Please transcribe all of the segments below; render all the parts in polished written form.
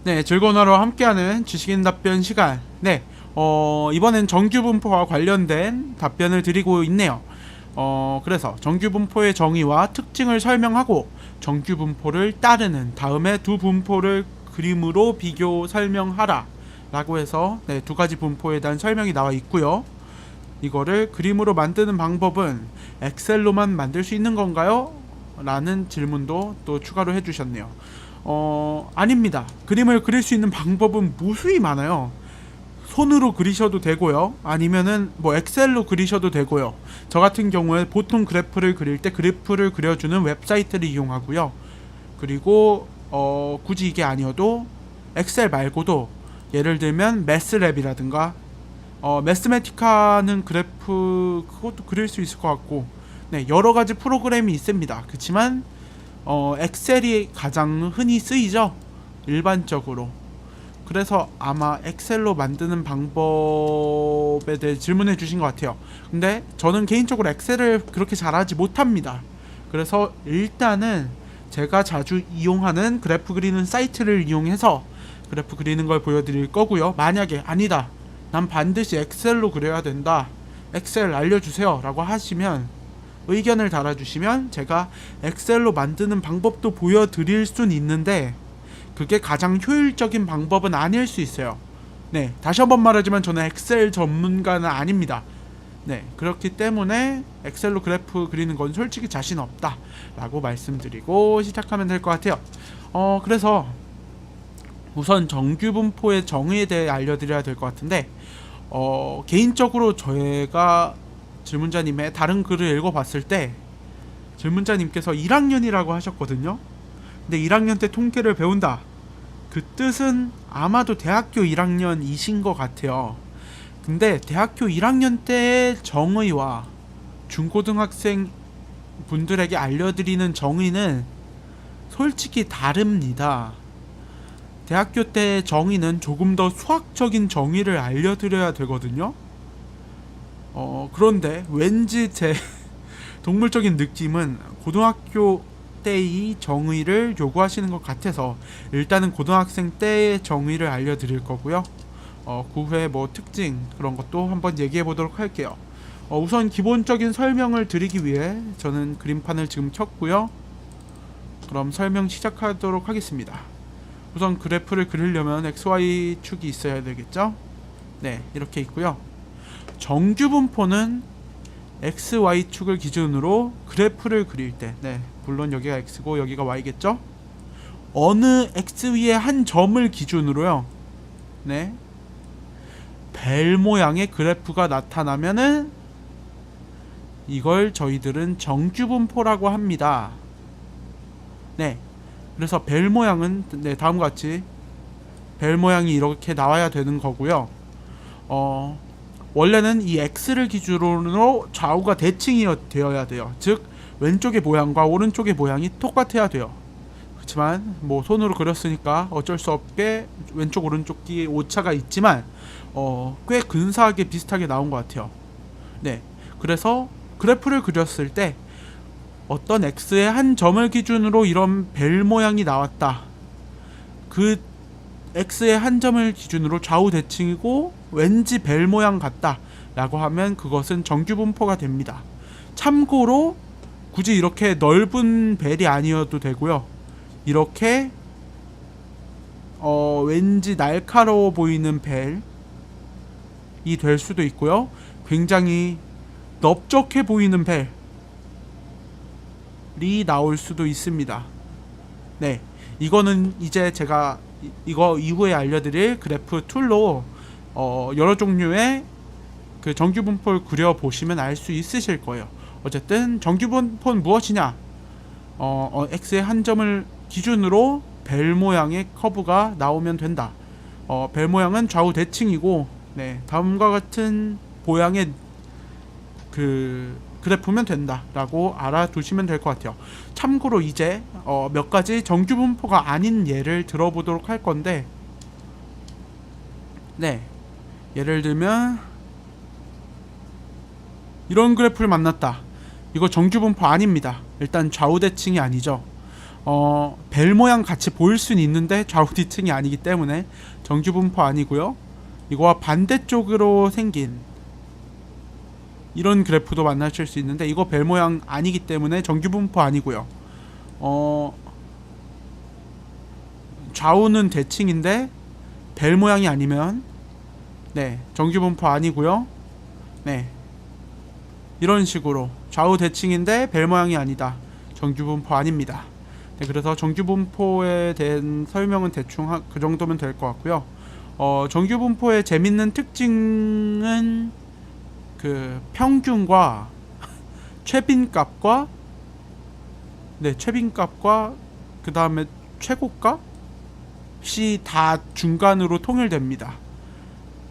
네, 즐거운 하루와 함께하는 지식인 답변 시간. 네, 이번엔 정규분포와 관련된 답변을 드리고 있네요. 그래서 정규분포의 정의와 특징을 설명하고 정규분포를 따르는 다음에 두 분포를 그림으로 비교 설명하라 라고 해서 네, 두 가지 분포에 대한 설명이 나와 있고요. 이거를 그림으로 만드는 방법은 엑셀로만 만들 수 있는 건가요? 라는 질문도 또 추가로 해주셨네요. 아닙니다. 그림을 그릴 수 있는 방법은 무수히 많아요. 손으로 그리셔도 되고요. 아니면은 뭐 엑셀로 그리셔도 되고요. 저 같은 경우에 보통 그래프를 그릴 때 그래프를 그려주는 웹사이트를 이용하고요. 그리고 굳이 이게 아니어도 엑셀 말고도 예를 들면 매스랩이라든가 매스매티카는 그래프 그것도 그릴 수 있을 것 같고, 네, 여러 가지 프로그램이 있습니다. 그렇지만 엑셀이 가장 흔히 쓰이죠, 일반적으로. 그래서 아마 엑셀로 만드는 방법에 대해 질문해 주신 것 같아요. 근데 저는 개인적으로 엑셀을 그렇게 잘하지 못합니다. 그래서 일단은 제가 자주 이용하는 그래프 그리는 사이트를 이용해서 그래프 그리는 걸 보여드릴 거고요. 만약에 아니다, 난 반드시 엑셀로 그려야 된다, 엑셀 알려주세요 라고 하시면 의견을 달아주시면 제가 엑셀로 만드는 방법도 보여드릴 순 있는데 그게 가장 효율적인 방법은 아닐 수 있어요. 네, 다시 한번 말하지만 저는 엑셀 전문가는 아닙니다. 네, 그렇기 때문에 엑셀로 그래프 그리는 건 솔직히 자신 없다 라고 말씀드리고 시작하면 될 것 같아요. 그래서 우선 정규분포의 정의에 대해 알려드려야 될 것 같은데, 개인적으로 제가 질문자님의 다른 글을 읽어봤을 때 질문자님께서 1학년이라고 하셨거든요. 근데 1학년 때 통계를 배운다, 그 뜻은 아마도 대학교 1학년이신 것 같아요. 근데 대학교 1학년 때의 정의와 중고등학생 분들에게 알려드리는 정의는 솔직히 다릅니다. 대학교 때의 정의는 조금 더 수학적인 정의를 알려드려야 되거든요. 그런데 왠지 제 동물적인 느낌은 고등학교 때의 정의를 요구하시는 것 같아서 일단은 고등학생 때의 정의를 알려드릴 거고요. 그 후에 뭐 특징 그런 것도 한번 얘기해 보도록 할게요. 우선 기본적인 설명을 드리기 위해 저는 그림판을 지금 켰고요. 그럼 설명 시작하도록 하겠습니다. 우선 그래프를 그리려면 XY축이 있어야 되겠죠? 네, 이렇게 있고요. 정규분포는 XY축을 기준으로 그래프를 그릴 때, 네, 물론 여기가 X고 여기가 Y겠죠? 어느 X 위에 한 점을 기준으로요, 네, 벨 모양의 그래프가 나타나면은 이걸 저희들은 정규분포라고 합니다. 네, 그래서 벨 모양은 네, 다음과 같이 벨 모양이 이렇게 나와야 되는 거고요. 원래는 이 X를 기준으로 좌우가 대칭이 되어야 돼요. 즉 왼쪽의 모양과 오른쪽의 모양이 똑같아야 돼요. 그렇지만 뭐 손으로 그렸으니까 어쩔 수 없게 왼쪽 오른쪽이 오차가 있지만 꽤 근사하게 비슷하게 나온 것 같아요. 네, 그래서 그래프를 그렸을 때 어떤 X의 한 점을 기준으로 이런 벨 모양이 나왔다, 그 X의 한 점을 기준으로 좌우 대칭이고 왠지 벨 모양 같다 라고 하면 그것은 정규분포가 됩니다. 참고로 굳이 이렇게 넓은 벨이 아니어도 되고요. 이렇게 왠지 날카로워 보이는 벨이 될 수도 있고요. 굉장히 넓적해 보이는 벨이 나올 수도 있습니다. 네, 이거는 이제 제가 이거 이후에 알려드릴 그래프 툴로 여러 종류의 그 정규분포를 그려보시면 알 수 있으실 거예요. 어쨌든 정규분포는 무엇이냐? X의 한 점을 기준으로 벨 모양의 커브가 나오면 된다. 벨 모양은 좌우 대칭이고, 네, 다음과 같은 모양의 그 그래프면 된다 라고 알아두시면 될 것 같아요. 참고로 이제 몇 가지 정규분포가 아닌 예를 들어보도록 할 건데, 네, 예를 들면 이런 그래프를 만났다. 이거 정규분포 아닙니다. 일단 좌우 대칭이 아니죠. 벨 모양 같이 보일 수는 있는데 좌우 뒤층이 아니기 때문에 정규 분포 아니고요. 이거와 반대쪽으로 생긴 이런 그래프도 만나실 수 있는데 이거 벨 모양 아니기 때문에 정규 분포 아니고요. 좌우는 대칭인데 벨 모양이 아니면 네, 정규 분포 아니고요. 네. 이런 식으로 좌우 대칭인데 벨 모양이 아니다. 정규 분포 아닙니다. 네, 그래서 정규 분포에 대한 설명은 대충 그 정도면 될 것 같고요. 정규 분포의 재밌는 특징은 그 평균과 최빈값과 최빈값과 그 다음에 최고값이 다 중간으로 통일됩니다.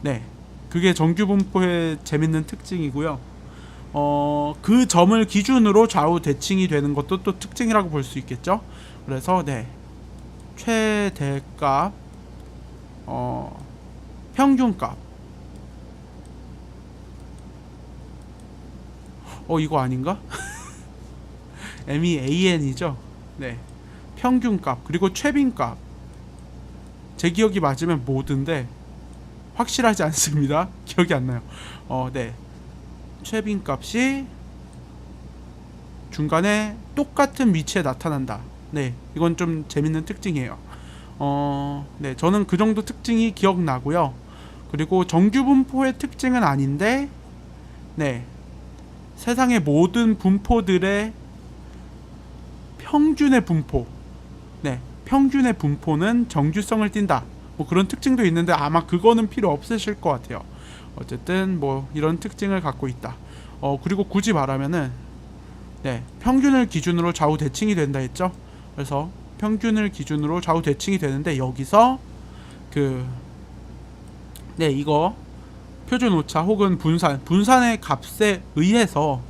네, 그게 정규 분포의 재밌는 특징이고요. 그 점을 기준으로 좌우 대칭이 되는 것도 또 특징이라고 볼 수 있겠죠. 그래서 네, 최대값, 평균값, 이거 아닌가? MEAN이죠. 네, 평균값 그리고 최빈값. 제 기억이 맞으면 모드인데 확실하지 않습니다. 기억이 안 나요. 네, 최빈값이 중간에 똑같은 위치에 나타난다. 네, 이건 좀 재밌는 특징이에요. 네, 저는 그 정도 특징이 기억나고요. 그리고 정규 분포의 특징은 아닌데, 네, 세상의 모든 분포들의 평균의 분포, 네, 평균의 분포는 정규성을 띈다. 뭐 그런 특징도 있는데 아마 그거는 필요 없으실 것 같아요. 어쨌든 뭐 이런 특징을 갖고 있다. 그리고 굳이 말하면은 네, 평균을 기준으로 좌우 대칭이 된다 했죠. 그래서 평균을 기준으로 좌우 대칭이 되는데 여기서 네, 이거 표준 오차 혹은 분산의 값에 의해서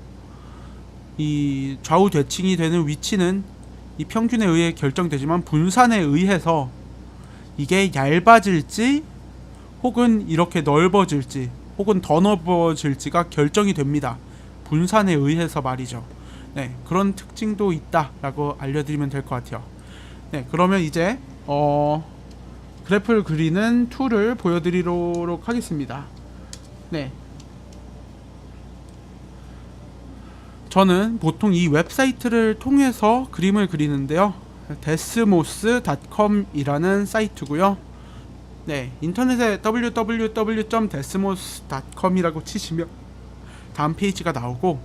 이 좌우 대칭이 되는 위치는 이 평균에 의해 결정되지만 분산에 의해서 이게 얇아질지 혹은 이렇게 넓어질지 혹은 더 넓어질지가 결정이 됩니다. 분산에 의해서 말이죠. 네, 그런 특징도 있다라고 알려드리면 될 것 같아요. 네, 그러면 이제 그래프를 그리는 툴을 보여드리도록 하겠습니다. 네, 저는 보통 이 웹사이트를 통해서 그림을 그리는데요. desmos.com 이라는 사이트고요. 네, 인터넷에 www.desmos.com 이라고 치시면 다음 페이지가 나오고,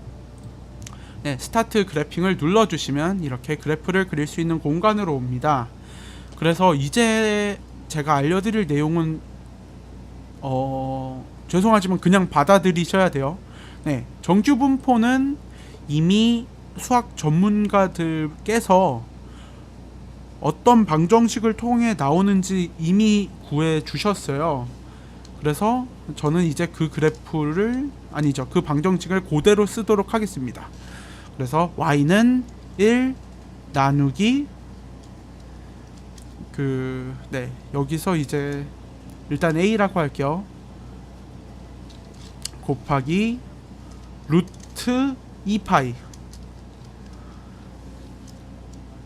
네, 스타트 그래핑을 눌러주시면 이렇게 그래프를 그릴 수 있는 공간으로 옵니다. 그래서 이제 제가 알려드릴 내용은 죄송하지만 그냥 받아들이셔야 돼요. 네, 정규 분포는 이미 수학 전문가들께서 어떤 방정식을 통해 나오는지 이미 구해 주셨어요. 그래서 저는 이제 그 그래프를 그 방정식을 그대로 쓰도록 하겠습니다. 그래서 y는 1 나누기 네, 여기서 이제 일단 a라고 할게요. 곱하기 루트 2파이.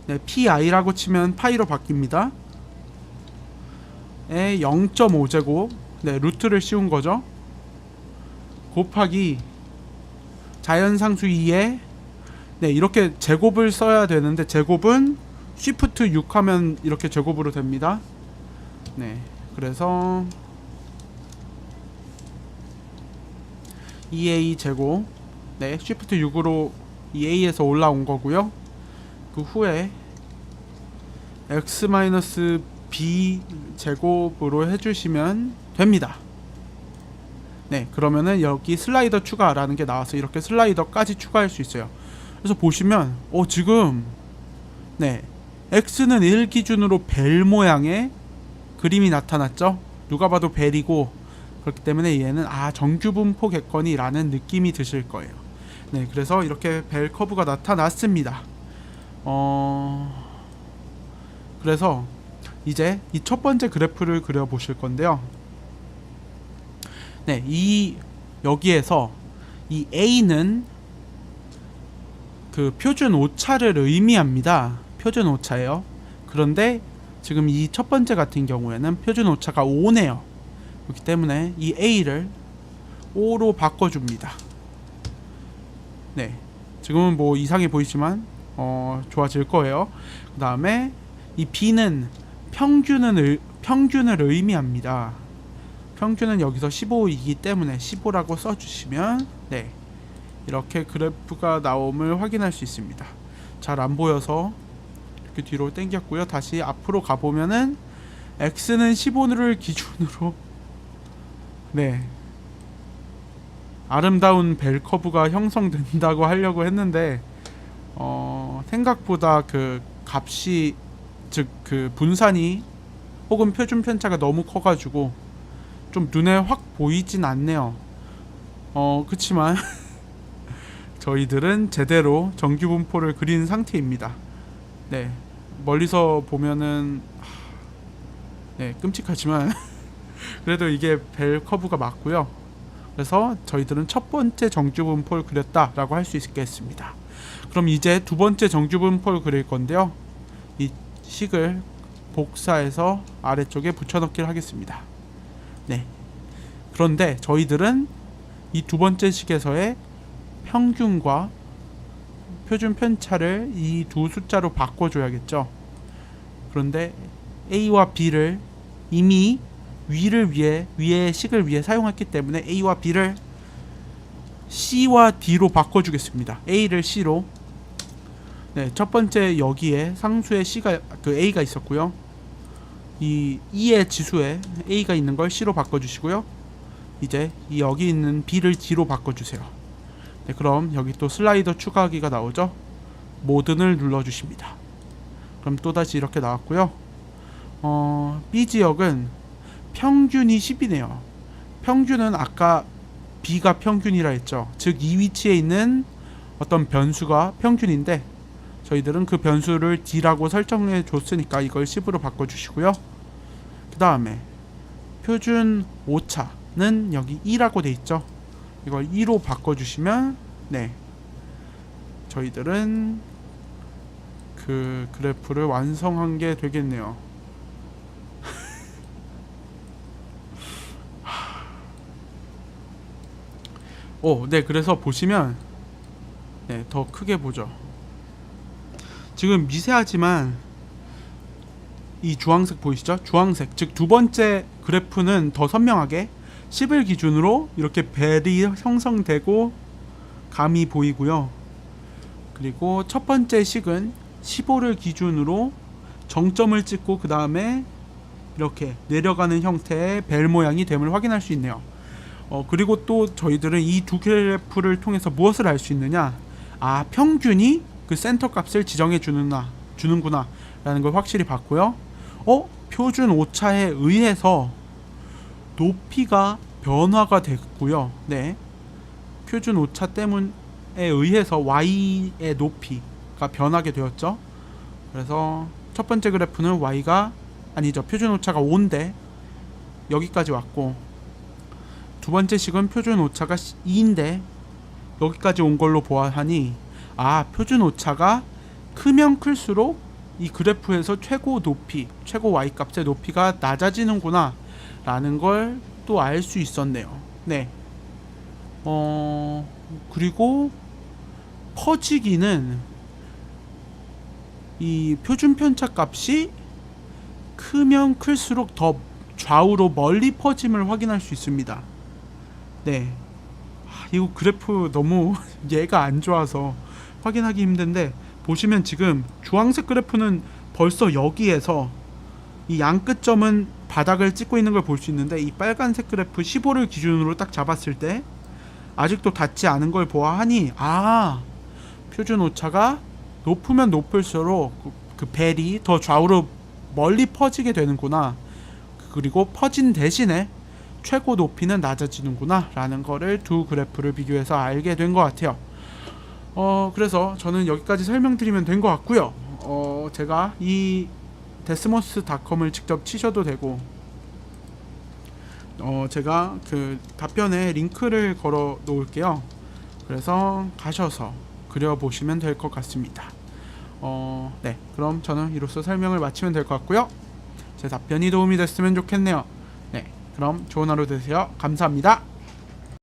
네, pi라고 치면 파이로 바뀝니다. 에 0.5제곱, 네, 루트를 씌운 거죠. 곱하기 자연상수 2에 네, 이렇게 제곱을 써야 되는데 제곱은 Shift 6 하면 이렇게 제곱으로 됩니다. 네, 그래서 2a 제곱, 네, Shift 6으로 2a에서 올라온 거고요. 그 후에 x-b 제곱으로 해주시면 됩니다. 네, 그러면은 여기 슬라이더 추가라는 게 나와서 이렇게 슬라이더까지 추가할 수 있어요. 그래서 보시면 지금 네, x는 1 기준으로 벨 모양의 그림이 나타났죠. 누가 봐도 벨이고, 그렇기 때문에 얘는 정규 분포겠거니라는 느낌이 드실 거예요. 네, 그래서 이렇게 벨 커브가 나타났습니다. 그래서 이제 이 첫 번째 그래프를 그려 보실 건데요. 네, 여기에서 이 A는 그 표준 오차를 의미합니다. 표준 오차예요. 그런데 지금 이 첫 번째 같은 경우에는 표준 오차가 5네요. 그렇기 때문에 이 A를 5로 바꿔줍니다. 네, 지금은 뭐 이상해 보이지만 좋아질 거예요. 그 다음에 이 B는 평균을 의미합니다. 평균은 여기서 15이기 때문에 15라고 써주시면 네, 이렇게 그래프가 나옴을 확인할 수 있습니다. 잘 안 보여서 이렇게 뒤로 당겼고요. 다시 앞으로 가보면은 X는 15를 기준으로 네, 아름다운 벨 커브가 형성된다고 하려고 했는데 생각보다 그 값이 즉 그 분산이 혹은 표준 편차가 너무 커가지고 좀 눈에 확 보이진 않네요. 그치만 저희들은 제대로 정규 분포를 그린 상태입니다. 네, 멀리서 보면은 네, 끔찍하지만 그래도 이게 벨 커브가 맞고요. 그래서 저희들은 첫 번째 정규 분포를 그렸다라고 할 수 있겠습니다. 그럼 이제 두 번째 정규 분포를 그릴 건데요. 이 식을 복사해서 아래쪽에 붙여넣기를 하겠습니다. 네. 그런데 저희들은 이 두 번째 식에서의 평균과 표준 편차를 이 두 숫자로 바꿔줘야겠죠. 그런데 A와 B를 이미 위의 식을 위해 사용했기 때문에 A와 B를 C와 D로 바꿔주겠습니다. A를 C로. 네, 첫 번째 여기에 상수에 A가 있었고요. 이 E의 지수에 A가 있는 걸 C로 바꿔주시고요. 이제 여기 있는 B를 D로 바꿔주세요. 네, 그럼 여기 또 슬라이더 추가하기가 나오죠. 모든을 눌러주십니다. 그럼 또다시 이렇게 나왔고요. B 지역은 평균이 10이네요. 평균은 아까 B가 평균이라 했죠. 즉 이 위치에 있는 어떤 변수가 평균인데 저희들은 그 변수를 D라고 설정해 줬으니까 이걸 10으로 바꿔주시고요. 그 다음에 표준 오차는 여기 2라고 돼 있죠. 이걸 2로 바꿔주시면 네, 저희들은 그 그래프를 완성한 게 되겠네요. 네, 그래서 보시면 네, 더 크게 보죠. 지금 미세하지만 이 주황색 보이시죠? 주황색, 즉 두 번째 그래프는 더 선명하게 10을 기준으로 이렇게 벨이 형성되고 감이 보이고요. 그리고 첫 번째 식은 15를 기준으로 정점을 찍고 그 다음에 이렇게 내려가는 형태의 벨 모양이 됨을 확인할 수 있네요. 그리고 또 저희들은 이 두 그래프를 통해서 무엇을 알 수 있느냐? 평균이 그 센터 값을 지정해 주는구나 라는 걸 확실히 봤고요. 표준 오차에 의해서 높이가 변화가 됐고요. 네, 표준 오차 때문에 의해서 Y의 높이가 변하게 되었죠. 그래서 첫 번째 그래프는 표준 오차가 5인데 여기까지 왔고, 두 번째 식은 표준 오차가 2인데 여기까지 온 걸로 보아하니 표준 오차가 크면 클수록 이 그래프에서 최고 Y값의 높이가 낮아지는구나 라는 걸 또 알 수 있었네요. 네. 그리고 퍼지기는 이 표준 편차 값이 크면 클수록 더 좌우로 멀리 퍼짐을 확인할 수 있습니다. 네. 이거 그래프 너무 얘가 안 좋아서 확인하기 힘든데, 보시면 지금 주황색 그래프는 벌써 여기에서 이 양끝점은 바닥을 찍고 있는 걸 볼 수 있는데, 이 빨간색 그래프 15를 기준으로 딱 잡았을 때 아직도 닿지 않은 걸 보아하니 표준 오차가 높으면 높을수록 그 벨이 더 좌우로 멀리 퍼지게 되는구나, 그리고 퍼진 대신에 최고 높이는 낮아지는구나 라는 거를 두 그래프를 비교해서 알게 된 것 같아요. 그래서 저는 여기까지 설명드리면 된 것 같고요. 제가 이 데스모스닷컴을 직접 치셔도 되고, 제가 그 답변에 링크를 걸어 놓을게요. 그래서 가셔서 그려보시면 될 것 같습니다. 네, 그럼 저는 이로써 설명을 마치면 될 것 같고요. 제 답변이 도움이 됐으면 좋겠네요. 네, 그럼 좋은 하루 되세요. 감사합니다.